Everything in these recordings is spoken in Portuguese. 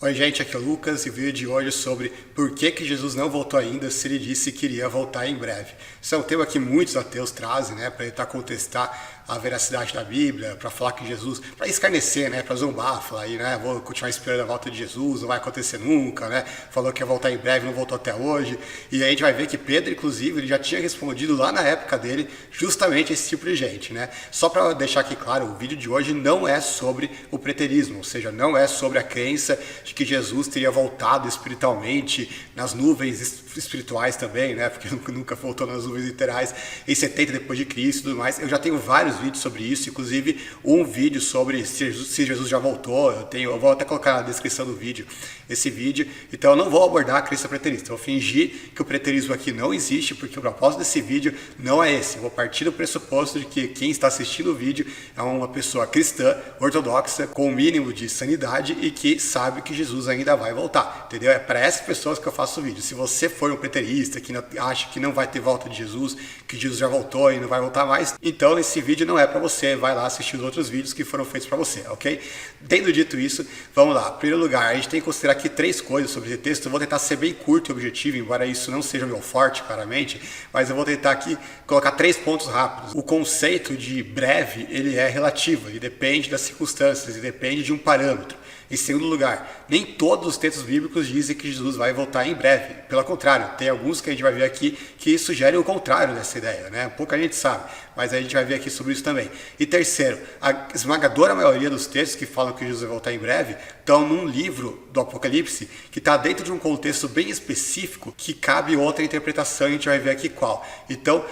Oi gente, aqui é o Lucas e o vídeo de hoje é sobre por que Jesus não voltou ainda se ele disse que iria voltar em breve. Isso é um tema que muitos ateus trazem, para tentar contestar a veracidade da Bíblia, para falar que Jesus, para escarnecer, para zombar, falar aí, vou continuar esperando a volta de Jesus, não vai acontecer nunca, falou que ia voltar em breve, não voltou até hoje. E aí a gente vai ver que Pedro, inclusive, ele já tinha respondido lá na época dele justamente esse tipo de gente, Só para deixar aqui claro, o vídeo de hoje não é sobre o preterismo, ou seja, não é sobre a crença de que Jesus teria voltado espiritualmente nas nuvens espirituais também, porque nunca voltou nas nuvens literais em 70 depois de Cristo e tudo mais. Eu já tenho vários vídeos sobre isso, inclusive um vídeo sobre se Jesus já voltou. Eu vou até colocar na descrição do vídeo esse vídeo. Então eu não vou abordar a crença preterista, eu vou fingir que o preterismo aqui não existe, porque o propósito desse vídeo não é esse. Eu vou partir do pressuposto de que quem está assistindo o vídeo é uma pessoa cristã, ortodoxa, com o mínimo de sanidade e que sabe que Jesus ainda vai voltar, entendeu? É para essas pessoas que eu faço o vídeo. Se você for um preterista, que acha que não vai ter volta de Jesus, que Jesus já voltou e não vai voltar mais, então esse vídeo não é para você, vai lá assistir os outros vídeos que foram feitos para você, ok? Tendo dito isso, vamos lá. Em primeiro lugar, a gente tem que considerar aqui 3 coisas sobre esse texto. Eu vou tentar ser bem curto e objetivo, embora isso não seja meu forte, claramente, mas eu vou tentar aqui colocar 3 pontos rápidos. O conceito de breve, ele é relativo, ele depende das circunstâncias, ele depende de um parâmetro. Em segundo lugar, nem todos os textos bíblicos dizem que Jesus vai voltar em breve. Pelo contrário, tem alguns que a gente vai ver aqui que sugerem o contrário dessa ideia, Pouca gente sabe, mas a gente vai ver aqui sobre isso também. E terceiro, a esmagadora maioria dos textos que falam que Jesus vai voltar em breve estão num livro do Apocalipse que está dentro de um contexto bem específico que cabe outra interpretação e a gente vai ver aqui qual. Então,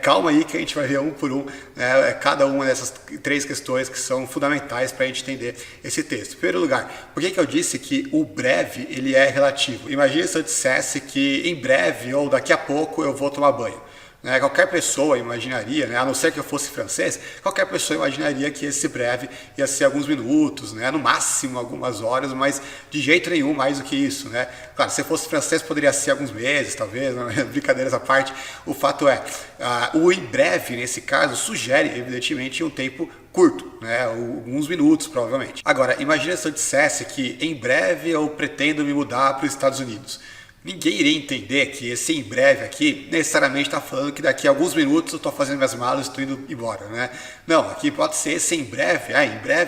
calma aí que a gente vai ver um por um, cada uma dessas 3 questões que são fundamentais para a gente entender esse texto. Em primeiro lugar, por que eu disse que o breve ele é relativo? Imagina se eu dissesse que em breve ou daqui a pouco eu vou tomar banho. Qualquer pessoa imaginaria, a não ser que eu fosse francês, qualquer pessoa imaginaria que esse breve ia ser alguns minutos, no máximo algumas horas, mas de jeito nenhum mais do que isso, Claro, se eu fosse francês poderia ser alguns meses, talvez, brincadeiras à parte. O fato é, o em breve, nesse caso, sugere, evidentemente, um tempo curto, alguns minutos, provavelmente. Agora, imagina se eu dissesse que em breve eu pretendo me mudar para os Estados Unidos. Ninguém iria entender que esse em breve aqui necessariamente está falando que daqui a alguns minutos eu estou fazendo minhas malas e estou indo embora, Não, aqui pode ser esse em breve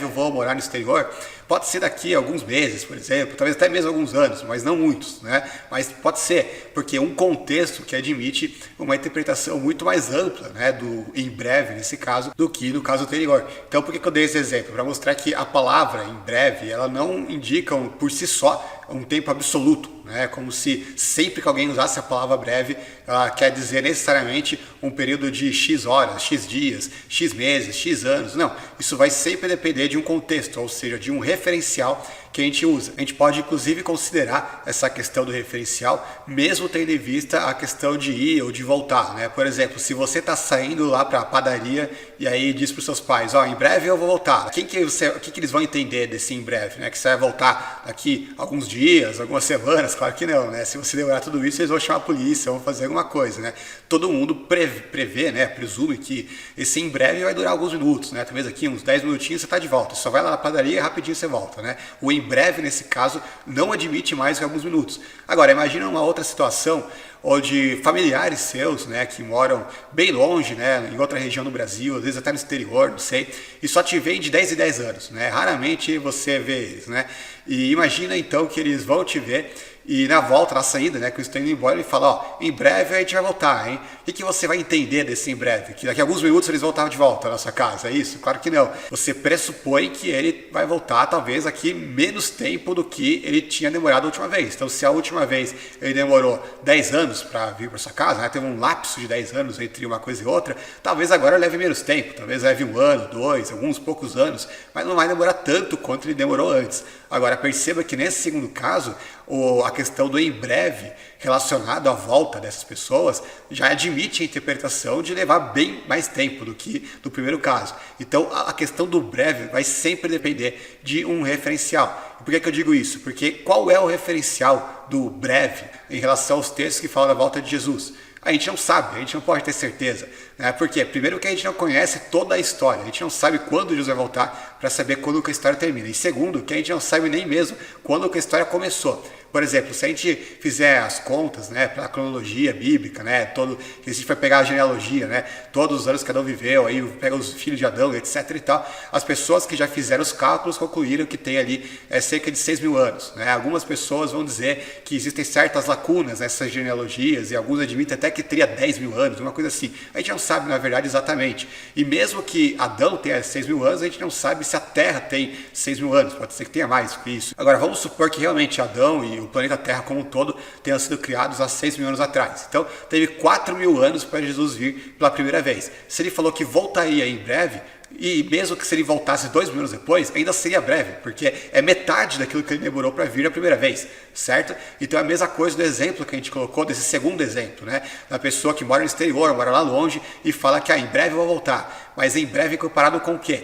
eu vou morar no exterior. Pode ser daqui a alguns meses, por exemplo, talvez até mesmo alguns anos, mas não muitos, Mas pode ser, porque é um contexto que admite uma interpretação muito mais ampla, do em breve, nesse caso, do que no caso anterior. Então, por que eu dei esse exemplo? Para mostrar que a palavra em breve, ela não indica por si só um tempo absoluto, Como se sempre que alguém usasse a palavra breve, ela quer dizer necessariamente um período de X horas, X dias, X meses, X anos. Não, isso vai sempre depender de um contexto, ou seja, de um referencial que a gente usa. A gente pode inclusive considerar essa questão do referencial, mesmo tendo em vista a questão de ir ou de voltar, Por exemplo, se você está saindo lá para a padaria e aí diz para os seus pais, em breve eu vou voltar. O que eles vão entender desse em breve, Que você vai voltar daqui alguns dias, algumas semanas? Claro que não, Se você demorar tudo isso, eles vão chamar a polícia, vão fazer alguma coisa, Todo mundo prevê, presume que esse em breve vai durar alguns minutos, Talvez aqui uns 10 minutinhos você está de volta, só vai lá na padaria e rapidinho você volta, O em breve, nesse caso, não admite mais que alguns minutos. Agora, imagina uma outra situação onde familiares seus, que moram bem longe, em outra região do Brasil, às vezes até no exterior, não sei, e só te veem de 10 em 10 anos, Raramente você vê eles, E imagina então que eles vão te ver e na volta, na saída, que eles estão indo embora, ele fala, em breve a gente vai voltar, hein? O que você vai entender desse em breve? Que daqui a alguns minutos eles voltaram de volta na sua casa, é isso? Claro que não. Você pressupõe que ele vai voltar, talvez, aqui menos tempo do que ele tinha demorado a última vez. Então, se a última vez ele demorou 10 anos para vir para sua casa, teve um lapso de 10 anos entre uma coisa e outra, talvez agora leve menos tempo, talvez leve 1 ano, 2, alguns poucos anos, mas não vai demorar tanto quanto ele demorou antes. Agora, perceba que nesse segundo caso, a questão do em breve relacionado à volta dessas pessoas já admite a interpretação de levar bem mais tempo do que no primeiro caso. Então a questão do breve vai sempre depender de um referencial. E por que eu digo isso? Porque qual é o referencial do breve em relação aos textos que falam da volta de Jesus? A gente não sabe, a gente não pode ter certeza. Por quê? Primeiro que a gente não conhece toda a história, a gente não sabe quando Jesus vai voltar, para saber quando que a história termina. E segundo, que a gente não sabe nem mesmo quando que a história começou. Por exemplo, se a gente fizer as contas, né, pela cronologia bíblica, né, se a gente for pegar a genealogia, né, todos os anos que Adão viveu, aí pega os filhos de Adão, etc e tal, as pessoas que já fizeram os cálculos concluíram que tem ali cerca de 6 mil anos. Né? Algumas pessoas vão dizer que existem certas lacunas nessas genealogias e alguns admitem até que teria 10 mil anos, uma coisa assim. A gente não sabe, na verdade, exatamente. E mesmo que Adão tenha 6 mil anos, a gente não sabe se a Terra tem 6 mil anos, pode ser que tenha mais que isso. Agora, vamos supor que realmente Adão e o planeta Terra como um todo tenham sido criados há 6 mil anos atrás. Então, teve 4 mil anos para Jesus vir pela primeira vez. Se ele falou que voltaria em breve, e mesmo que se ele voltasse 2 mil anos depois, ainda seria breve, porque é metade daquilo que ele demorou para vir a primeira vez, certo? Então é a mesma coisa do exemplo que a gente colocou, desse segundo exemplo, né? Da pessoa que mora no exterior, mora lá longe e fala que em breve eu vou voltar. Mas em breve comparado com o quê?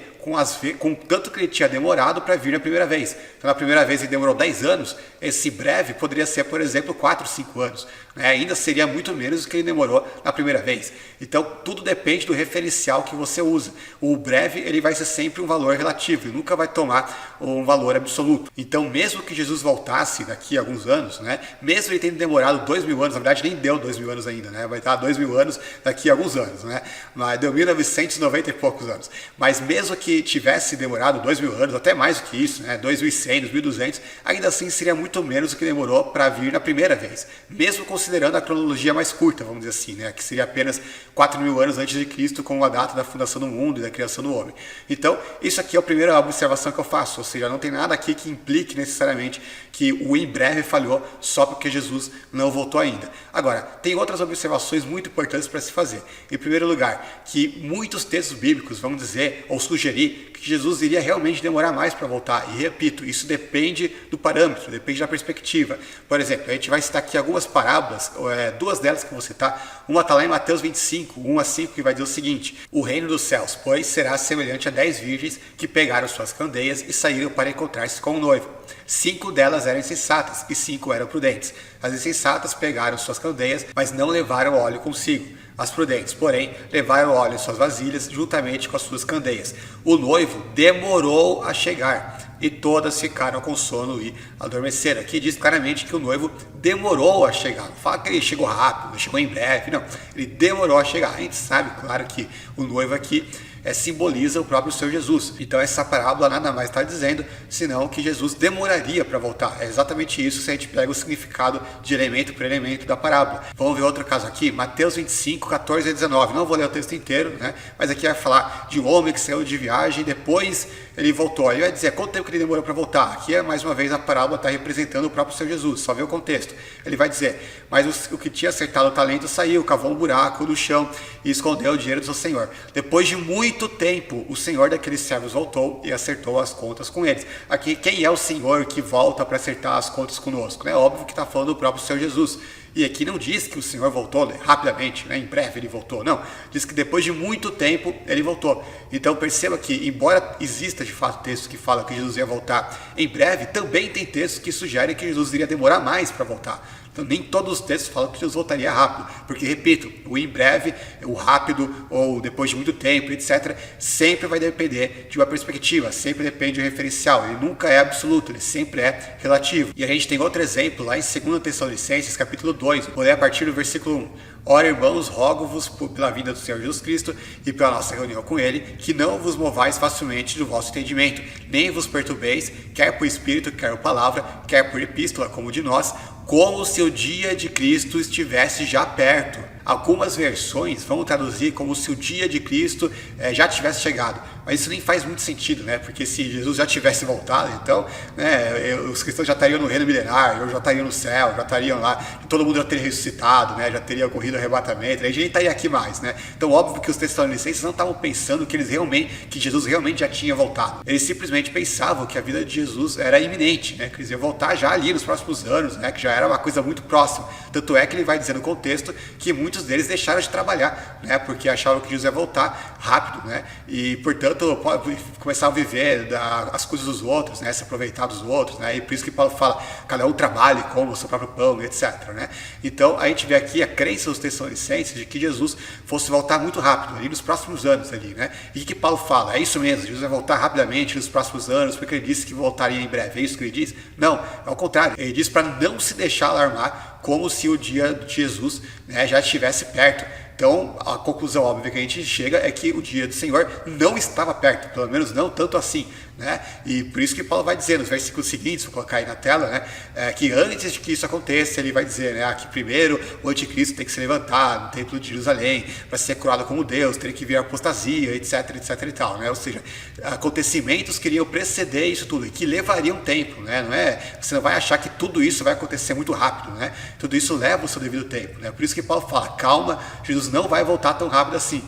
Com tanto que ele tinha demorado para vir na primeira vez. Então na primeira vez ele demorou 10 anos, esse breve poderia ser, por exemplo, 4, 5 anos. Né? Ainda seria muito menos do que ele demorou na primeira vez. Então tudo depende do referencial que você usa. O breve ele vai ser sempre um valor relativo, ele nunca vai tomar um valor absoluto. Então mesmo que Jesus voltasse daqui a alguns anos, né? Mesmo ele tendo demorado 2 mil anos, na verdade nem deu 2 mil anos ainda, né? Vai estar 2 mil anos daqui a alguns anos, né? Mas deu 1990 e poucos anos. Mas mesmo que tivesse demorado 2 mil anos, até mais do que isso, né? 2100, 2200, ainda assim seria muito menos do que demorou para vir na primeira vez. Mesmo considerando a cronologia mais curta, vamos dizer assim, né? Que seria apenas 4 mil anos antes de Cristo, com a data da fundação do mundo e da criação do homem. Então, isso aqui é a primeira observação que eu faço, ou seja, não tem nada aqui que implique necessariamente que o em breve falhou só porque Jesus não voltou ainda. Agora, tem outras observações muito importantes para se fazer. Em primeiro lugar, que muitos textos bíblicos vão dizer ou sugerir que Jesus iria realmente demorar mais para voltar. E repito, isso depende do parâmetro, depende da perspectiva. Por exemplo, a gente vai citar aqui algumas parábolas, duas delas que eu vou citar. Uma está lá em Mateus 25, 1 a 5, que vai dizer o seguinte: o reino dos céus, pois, será semelhante a 10 virgens que pegaram suas candeias e saíram para encontrar-se com o noivo. 5 delas eram insensatas e 5 eram prudentes. As insensatas pegaram suas candeias, mas não levaram óleo consigo. As prudentes, porém, levaram óleo em suas vasilhas juntamente com as suas candeias. O noivo demorou a chegar e todas ficaram com sono e adormeceram. Aqui diz claramente que o noivo demorou a chegar. Não fala que ele chegou rápido, chegou em breve, não. Ele demorou a chegar. A gente sabe, claro, que o noivo aqui simboliza o próprio Senhor Jesus. Então essa parábola nada mais está dizendo senão que Jesus demoraria para voltar. É exatamente isso se a gente pega o significado de elemento por elemento da parábola. Vamos ver outro caso aqui, Mateus 25, 14 a 19. Não vou ler o texto inteiro, né? Mas aqui vai falar de um homem que saiu de viagem e depois ele voltou. Ele vai dizer quanto tempo que ele demorou para voltar. Aqui, mais uma vez, a parábola está representando o próprio Senhor Jesus. Só ver o contexto. Ele vai dizer, mas o que tinha acertado o talento saiu, cavou um buraco no chão e escondeu o dinheiro do seu senhor. Depois de muito tempo, o senhor daqueles servos voltou e acertou as contas com eles. Aqui, quem é o senhor que volta para acertar as contas conosco? É óbvio que está falando do próprio Senhor Jesus. E aqui não diz que o Senhor voltou rapidamente, né? Em breve ele voltou, não. Diz que depois de muito tempo ele voltou. Então perceba que, embora exista de fato textos que falam que Jesus ia voltar em breve, também tem textos que sugerem que Jesus iria demorar mais para voltar. Então nem todos os textos falam que Jesus voltaria rápido, porque, repito, o em breve, o rápido, ou depois de muito tempo, etc., sempre vai depender de uma perspectiva, sempre depende do referencial, ele nunca é absoluto, ele sempre é relativo. E a gente tem outro exemplo lá em 2 Tessalonicenses, capítulo 2, vou ler a partir do versículo 1. Ora, irmãos, rogo-vos pela vinda do Senhor Jesus Cristo e pela nossa reunião com Ele, que não vos movais facilmente do vosso entendimento, nem vos perturbeis, quer por Espírito, quer por palavra, quer por epístola, como de nós, como se o dia de Cristo estivesse já perto. Algumas versões vão traduzir como se o dia de Cristo já tivesse chegado. Mas isso nem faz muito sentido, né? Porque se Jesus já tivesse voltado, então, né, os cristãos já estariam no reino milenar, já estariam no céu, já estariam lá, todo mundo já teria ressuscitado, né? Já teria ocorrido o arrebatamento, a gente nem estaria aqui mais, né? Então, óbvio que os tessalonicenses não estavam pensando que Jesus realmente já tinha voltado. Eles simplesmente pensavam que a vida de Jesus era iminente, né? Que eles iam voltar já ali nos próximos anos, né? Que já era uma coisa muito próxima. Tanto é que ele vai dizer no contexto que muitos deles deixaram de trabalhar, né? Porque achavam que Jesus ia voltar rápido, né? E, portanto, entretanto, começaram a viver as coisas dos outros, né? Se aproveitar dos outros, né? E por isso que Paulo fala, cada um trabalhe como o seu próprio pão, etc. Né? Então, a gente vê aqui a crença dos Tessalonicenses de que Jesus fosse voltar muito rápido, ali nos próximos anos, ali, né? E o que Paulo fala? É isso mesmo, Jesus vai voltar rapidamente nos próximos anos, porque ele disse que voltaria em breve. É isso que ele diz? Não, é o contrário. Ele diz para não se deixar alarmar, como se o dia de Jesus, né, já estivesse perto. Então, a conclusão óbvia que a gente chega é que o dia do Senhor não estava perto, pelo menos não tanto assim, né? E por isso que Paulo vai dizer nos versículos seguintes, vou colocar aí na tela, né, que antes de que isso aconteça, ele vai dizer, né, que primeiro o anticristo tem que se levantar no templo de Jerusalém para ser curado como Deus, tem que vir a apostasia, etc, etc e tal, né? Ou seja, acontecimentos que iriam preceder isso tudo e que levariam tempo, né? Não é, você não vai achar que tudo isso vai acontecer muito rápido, né? Tudo isso leva o seu devido tempo, né? Por isso que Paulo fala, calma, Jesus não vai voltar tão rápido assim.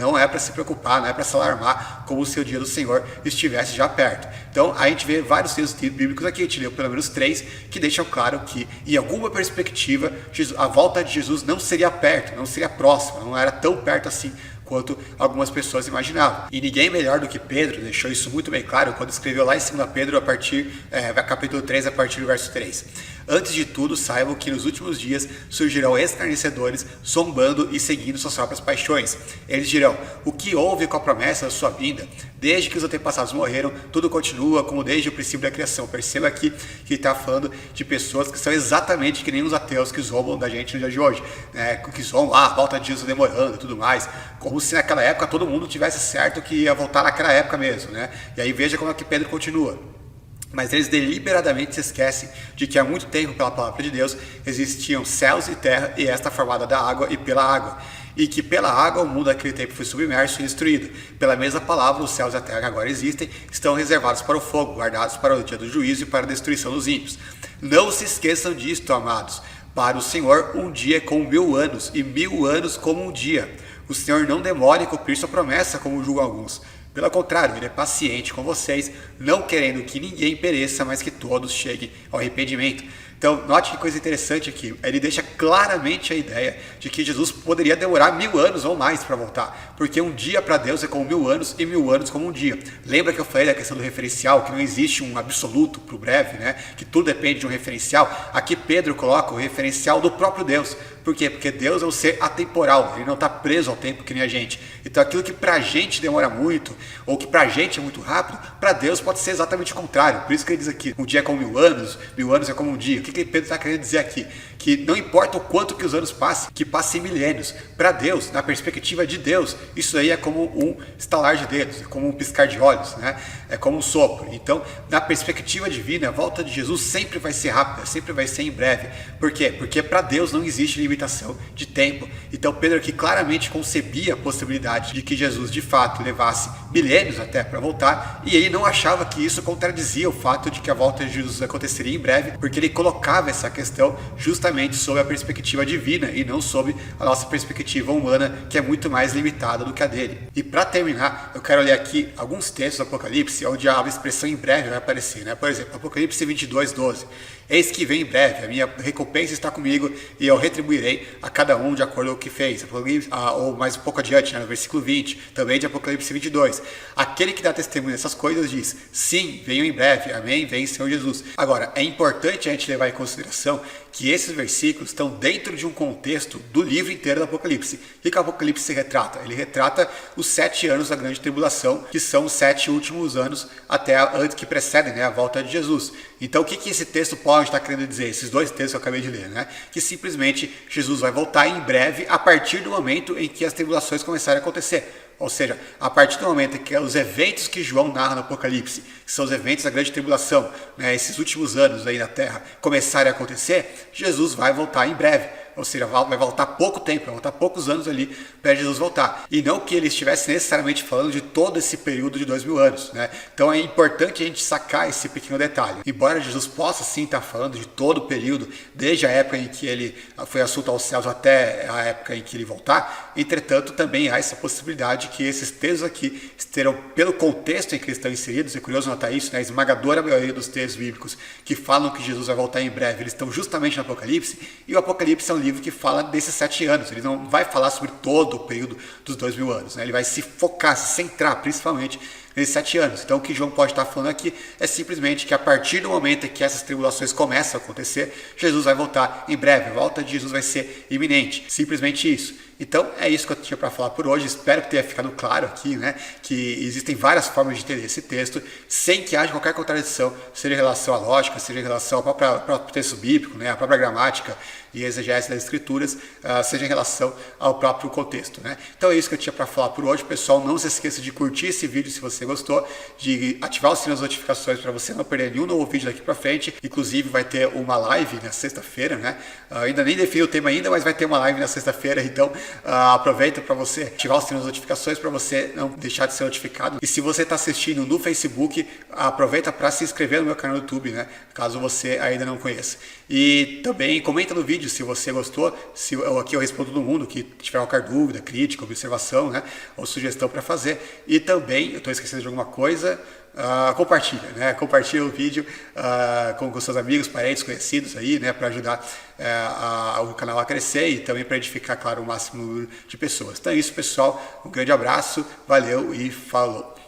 Não é para se preocupar, não é para se alarmar como se o dia do Senhor estivesse já perto. Então a gente vê vários textos bíblicos aqui, a gente leu pelo menos 3, que deixam claro que em alguma perspectiva a volta de Jesus não seria perto, não seria próxima, não era tão perto assim quanto algumas pessoas imaginavam. E ninguém melhor do que Pedro deixou isso muito bem claro quando escreveu lá em 2 Pedro, capítulo 3, a partir do verso 3. Antes de tudo, saibam que nos últimos dias surgirão escarnecedores, zombando e seguindo suas próprias paixões. Eles dirão, o que houve com a promessa da sua vinda? Desde que os antepassados morreram, tudo continua como desde o princípio da criação. Perceba aqui que ele está falando de pessoas que são exatamente que nem os ateus que zombam da gente no dia de hoje, né? Que zombam, a volta de Jesus demorando e tudo mais, como se naquela época todo mundo tivesse certo que ia voltar naquela época mesmo, né? E aí veja como é que Pedro continua. Mas eles deliberadamente se esquecem de que há muito tempo, pela palavra de Deus, existiam céus e terra, e esta formada da água e pela água. E que pela água o mundo daquele tempo foi submerso e destruído. Pela mesma palavra, os céus e a terra que agora existem estão reservados para o fogo, guardados para o dia do juízo e para a destruição dos ímpios. Não se esqueçam disto, amados. Para o Senhor, um dia é como 1000 anos, e 1000 anos como um dia. O Senhor não demora em cumprir sua promessa, como julgam alguns. Pelo contrário, ele é paciente com vocês, não querendo que ninguém pereça, mas que todos cheguem ao arrependimento. Então, note que coisa interessante aqui. Ele deixa claramente a ideia de que Jesus poderia demorar 1000 anos ou mais para voltar. Porque um dia para Deus é como 1000 anos e 1000 anos como um dia. Lembra que eu falei da questão do referencial, que não existe um absoluto para o breve, né? Que tudo depende de um referencial. Aqui Pedro coloca o referencial do próprio Deus. Por quê? Porque Deus é um ser atemporal, ele não está preso ao tempo que nem a gente. Então aquilo que para a gente demora muito, ou que para a gente é muito rápido, para Deus pode ser exatamente o contrário. Por isso que ele diz aqui, um dia é como 1000 anos é como um dia. O que Pedro está querendo dizer aqui? Que não importa o quanto que os anos passem, que passem milênios. Para Deus, na perspectiva de Deus, isso aí é como um estalar de dedos, é como um piscar de olhos, né? É como um sopro. Então, na perspectiva divina, a volta de Jesus sempre vai ser rápida, sempre vai ser em breve. Por quê? Porque para Deus não existe limitação de tempo. Então Pedro aqui claramente concebia a possibilidade de que Jesus de fato levasse milênios até para voltar, e ele não achava que isso contradizia o fato de que a volta de Jesus aconteceria em breve, porque ele colocava essa questão justamente sob a perspectiva divina e não sob a nossa perspectiva humana, que é muito mais limitada do que a dele. E para terminar, eu quero ler aqui alguns textos do Apocalipse onde a expressão em breve vai aparecer, né? Por exemplo, Apocalipse 22:12. Eis que vem em breve, a minha recompensa está comigo e eu retribuirei a cada um de acordo com o que fez. Ou mais um pouco adiante, né, no versículo 20, também de Apocalipse 22. Aquele que dá testemunho dessas coisas diz, sim, venho em breve, amém, vem Senhor Jesus. Agora, é importante a gente levar em consideração que esses versículos estão dentro de um contexto do livro inteiro do Apocalipse. O que o Apocalipse se retrata? Ele retrata os 7 anos da grande tribulação, que são os 7 últimos anos até antes que precedem, né, a volta de Jesus. Então o que esse texto pode estar querendo dizer? Esses 2 textos que eu acabei de ler, né? Que simplesmente Jesus vai voltar em breve a partir do momento em que as tribulações começarem a acontecer. Ou seja, a partir do momento em que os eventos que João narra no Apocalipse, que são os eventos da grande tribulação, né, esses últimos anos aí na Terra, começarem a acontecer, Jesus vai voltar em breve. Ou seja, vai voltar pouco tempo, vai voltar poucos anos ali para Jesus voltar. E não que ele estivesse necessariamente falando de todo esse período de 2000 anos, né? Então é importante a gente sacar esse pequeno detalhe. Embora Jesus possa sim estar falando de todo o período, desde a época em que ele foi assunto aos céus até a época em que ele voltar, entretanto também há essa possibilidade que esses textos aqui estarão, pelo contexto em que eles estão inseridos, é curioso notar isso, né? A esmagadora maioria dos textos bíblicos que falam que Jesus vai voltar em breve, eles estão justamente no Apocalipse, e o Apocalipse é um livro livro que fala desses 7 anos. Ele não vai falar sobre todo o período dos 2000 anos, né? Ele vai se focar, se centrar principalmente nesses 7 anos. Então o que João pode estar falando aqui é simplesmente que a partir do momento em que essas tribulações começam a acontecer, Jesus vai voltar em breve, a volta de Jesus vai ser iminente, simplesmente isso. Então é isso que eu tinha para falar por hoje, espero que tenha ficado claro aqui, né, que existem várias formas de entender esse texto, sem que haja qualquer contradição, seja em relação à lógica, seja em relação ao próprio texto bíblico, né, a própria gramática e exegese das escrituras, seja em relação ao próprio contexto, né. Então é isso que eu tinha para falar por hoje, pessoal. Não se esqueça de curtir esse vídeo se você gostou, de ativar o sino das notificações para você não perder nenhum novo vídeo daqui para frente. Inclusive vai ter uma live na sexta-feira, né, ainda nem defini o tema ainda, mas vai ter uma live na sexta-feira, então aproveita para você ativar o sino das notificações para você não deixar de ser notificado. E se você está assistindo no Facebook, aproveita para se inscrever no meu canal no YouTube, né, caso você ainda não conheça. E também comenta no vídeo se você gostou, aqui eu respondo todo mundo que tiver qualquer dúvida, crítica, observação, né, ou sugestão para fazer. E também, eu estou esquecendo de alguma coisa, compartilha, né? Compartilha o vídeo com seus amigos, parentes, conhecidos aí, né? Para ajudar o canal a crescer e também para edificar, claro, o máximo de pessoas. Então é isso, pessoal. Um grande abraço, valeu e falou!